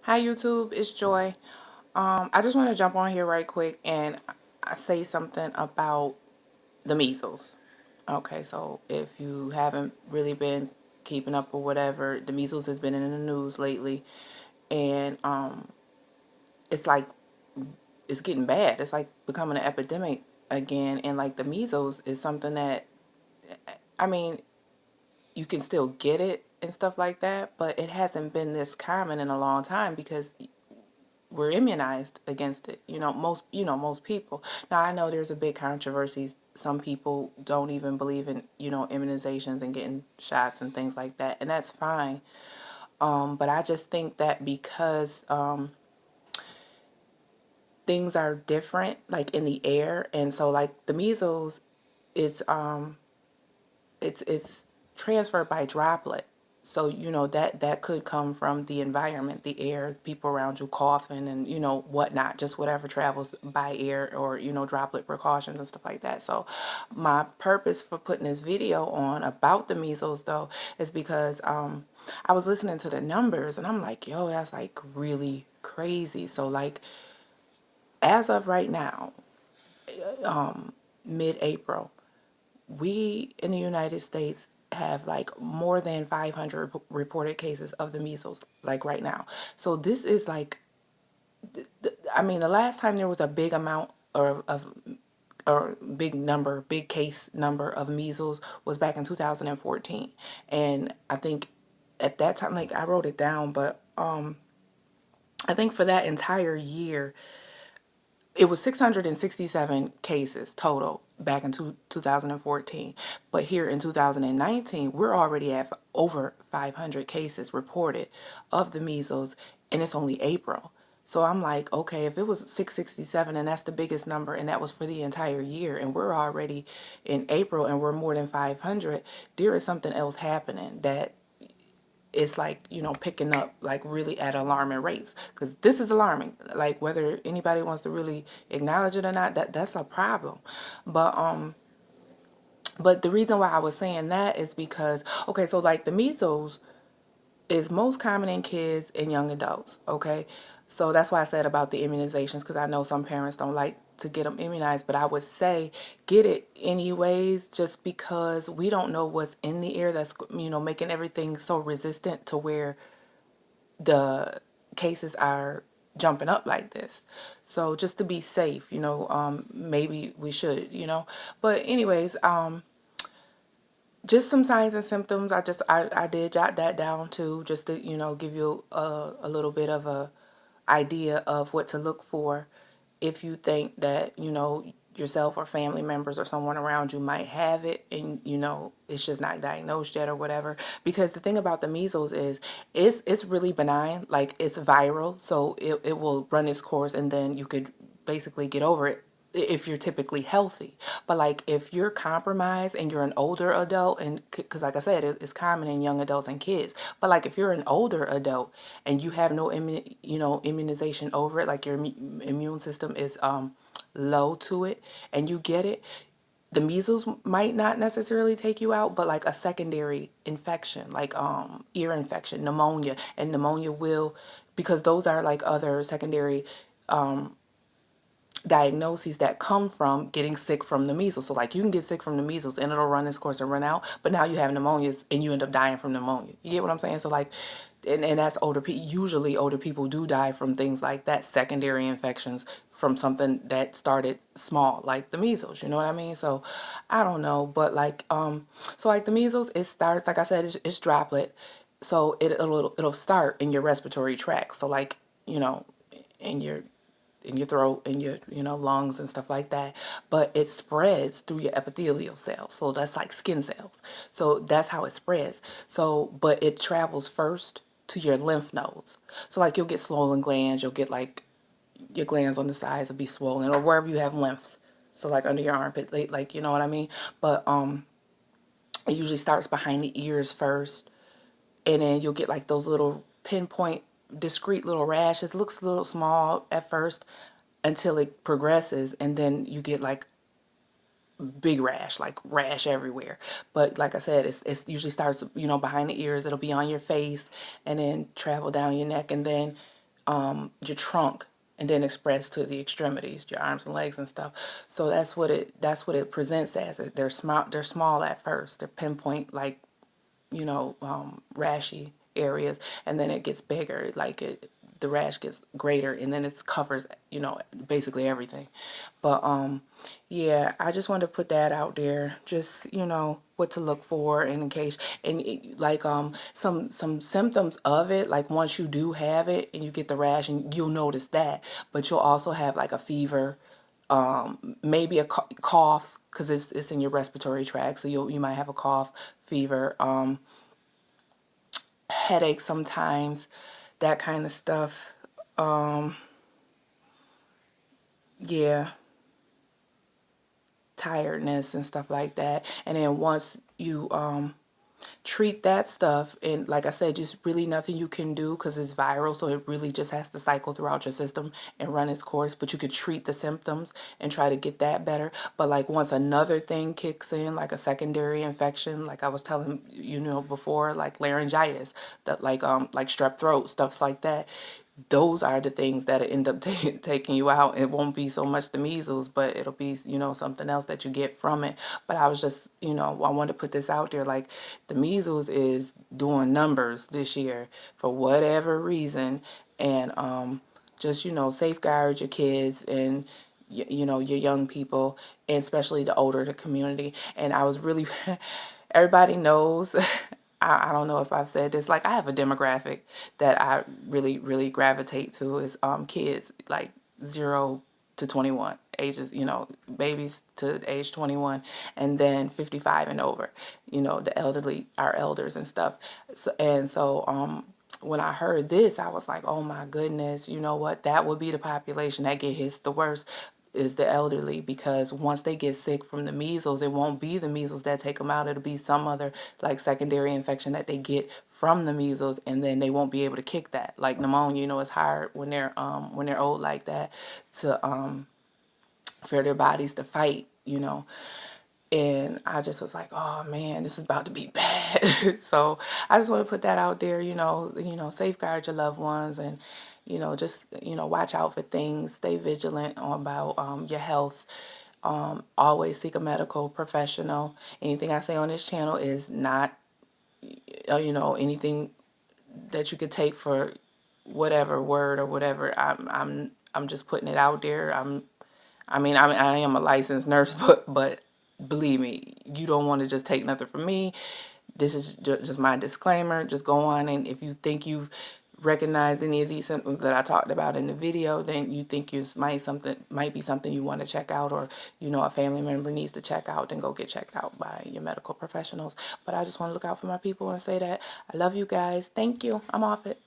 Hi YouTube, it's Joy. I just want to jump on here right quick and say something about the measles. Okay, so if you haven't really been keeping up or whatever, the measles has been in the news lately, and it's like it's getting bad. It's like becoming an epidemic again, and like the measles is something that I mean you can still get it and stuff like that, but it hasn't been this common in a long time because we're immunized against it. Most people. Now I know there's a big controversy. Some people don't even believe in immunizations and getting shots and things like that, and that's fine. But I just think that because things are different, like in the air, and so like the measles, is it's transferred by droplet. So that could come from the environment, the air, people around you coughing and whatnot, just whatever travels by air, or droplet precautions and stuff like that. So my purpose for putting this video on about the measles though is because I was listening to the numbers and I'm like, yo, that's like really crazy. So like as of right now, mid-April, we in the United States have like more than 500 reported cases of the measles, like right now. So this is like, I mean, the last time there was a big amount of or big number, big case number of measles was back in 2014. And I think at that time, like I wrote it down, but I think for that entire year, it was 667 cases total back in 2014. But here in 2019, we're already at over 500 cases reported of the measles, and it's only April. So I'm like, okay, if it was 667 and that's the biggest number, and that was for the entire year, and we're already in April and we're more than 500, there is something else happening that it's like picking up like really at alarming rates, because this is alarming, like whether anybody wants to really acknowledge it or not, that's a problem. But the reason why I was saying that is because, okay, so like the measles is most common in kids and young adults. Okay, so that's why I said about the immunizations, because I know some parents don't like to get them immunized, but I would say get it anyways, just because we don't know what's in the air that's making everything so resistant to where the cases are jumping up like this. So just to be safe, maybe we should, but anyways, just some signs and symptoms. I did jot that down too, just to give you a little bit of a idea of what to look for if you think that yourself or family members or someone around you might have it, and it's just not diagnosed yet or whatever. Because the thing about the measles is it's really benign, like it's viral, so it will run its course and then you could basically get over it if you're typically healthy. But like if you're compromised and you're an older adult, and because like I said, it's common in young adults and kids, but like if you're an older adult and you have no immunization over it, like your immune system is low to it, and you get it, the measles might not necessarily take you out, but like a secondary infection, like ear infection, pneumonia, and pneumonia will, because those are like other secondary diagnoses that come from getting sick from the measles. So like you can get sick from the measles and it'll run its course and run out, but now you have pneumonia and you end up dying from pneumonia. You get what I'm saying? So like, and that's older people. Usually older people do die from things like that, secondary infections from something that started small, like the measles. You know what I mean? So I don't know, but like so like the measles, it starts, like I said, it's droplet. So it'll start in your respiratory tract. So like, in your throat and your lungs and stuff like that, but it spreads through your epithelial cells, so that's like skin cells. So that's how it spreads. So but it travels first to your lymph nodes. So like you'll get swollen glands, you'll get like your glands on the sides will be swollen, or wherever you have lymphs, so like under your armpit, like you know what I mean. But it usually starts behind the ears first, and then you'll get like those little pinpoint discrete little rashes. It looks a little small at first until it progresses, and then you get like big rash, like rash everywhere. But like I said, it's usually starts behind the ears. It'll be on your face and then travel down your neck, and then your trunk, and then express to the extremities, your arms and legs and stuff. So that's what it presents as. They're small at first. They're pinpoint, like, rashy areas, and then it gets bigger. Like the rash gets greater, and then it covers, basically everything. But yeah, I just wanted to put that out there, just what to look for, and in case, and like some symptoms of it, like once you do have it and you get the rash, and you'll notice that, but you'll also have like a fever, maybe a cough, because it's in your respiratory tract, so you might have a cough, fever, headache sometimes, that kind of stuff. Yeah, tiredness and stuff like that. And then once you treat that stuff, and like I said, just really nothing you can do because it's viral, so it really just has to cycle throughout your system and run its course. But you could treat the symptoms and try to get that better. But like once another thing kicks in, like a secondary infection, like I was telling before, like laryngitis, that like strep throat, stuffs like that, those are the things that end up taking you out. It won't be so much the measles, but it'll be, something else that you get from it. But I was just, I wanted to put this out there. Like, the measles is doing numbers this year for whatever reason. And just, safeguard your kids and, your young people, and especially the older the community. And I was really, everybody knows, I don't know if I've said this, like I have a demographic that I really, really gravitate to, is kids like 0 to 21, ages, babies to age 21, and then 55 and over, the elderly, our elders and stuff. So when I heard this, I was like, oh my goodness, you know what? That would be the population that get hit the worst, is the elderly, because once they get sick from the measles, it won't be the measles that take them out. It'll be some other like secondary infection that they get from the measles, and then they won't be able to kick that. Like pneumonia, it's hard when they're old like that to for their bodies to fight, And I just was like, oh man, this is about to be bad. So I just want to put that out there, safeguard your loved ones, and, just, watch out for things, stay vigilant about your health. Always seek a medical professional. Anything I say on this channel is not, anything that you could take for whatever word or whatever. I'm just putting it out there. I am a licensed nurse, but believe me, you don't want to just take nothing from me. This is just my disclaimer. Just go on, and if you think you've recognized any of these symptoms that I talked about in the video, then you think you might be something you want to check out, or a family member needs to check out, then go get checked out by your medical professionals. But I just want to look out for my people and say that I love you guys. Thank you. I'm off it.